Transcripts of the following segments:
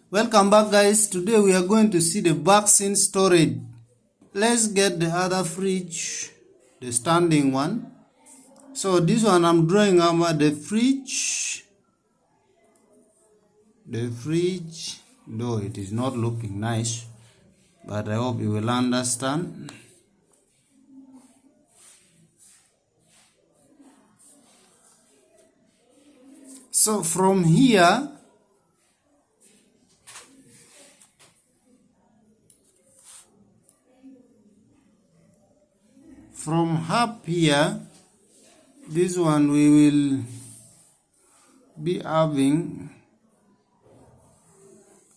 Welcome back, guys. Today we are going to see the vaccine storage. Let's get the other fridge, the standing one. So this one I'm drawing about the fridge. Though it is not looking nice, but I hope you will understand. So from here, from up here, this one we will be having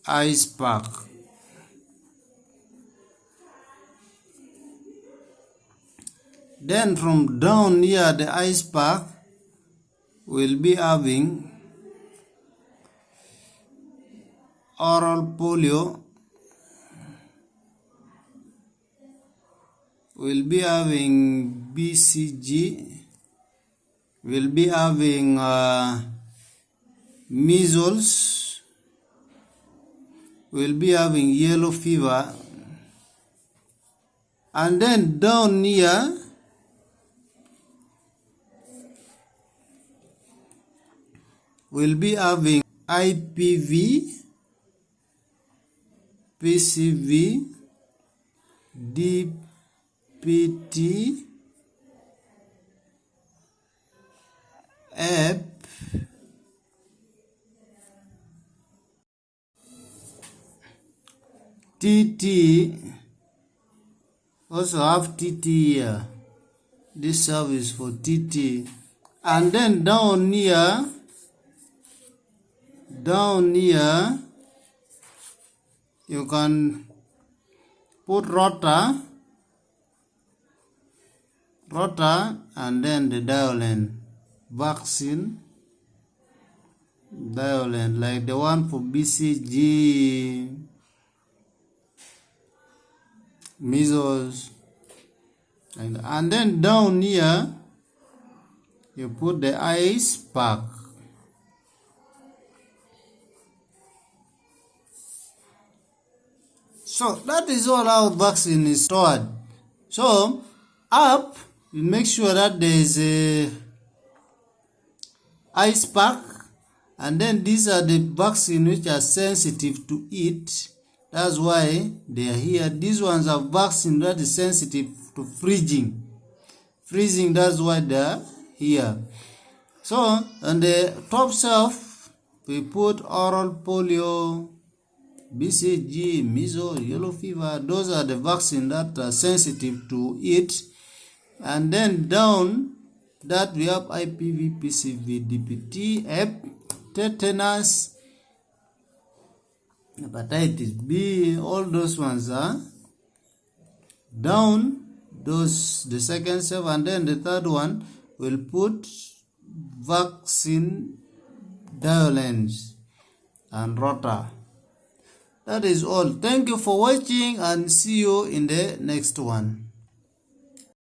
ice pack. Then from down here, the ice pack will be having oral polio, will be having BCG, will be having measles, will be having yellow fever, and then down here will be having IPV, PCV, DPT, EP, TT, also have TT here. This service for TT. And then down here, you can put rota, and then the diolent vaccine, like the one for BCG, measles, and then down here you put the ice pack. So that is all how vaccine is stored. So up, you make sure that there is a ice pack, and then these are the vaccine which are sensitive to it. That's why they are here. These ones are vaccine that is sensitive to freezing. That's why they are here. So on the top shelf, we put oral polio, BCG, measles, yellow fever. Those are the vaccines that are sensitive to it. And then down that we have IPV, PCV, DPT, EP, tetanus, hepatitis B. All those ones are down. Those the second shelf, and then the third one will put vaccine, diolents, and rota. That is all. Thank you for watching, and see you in the next one.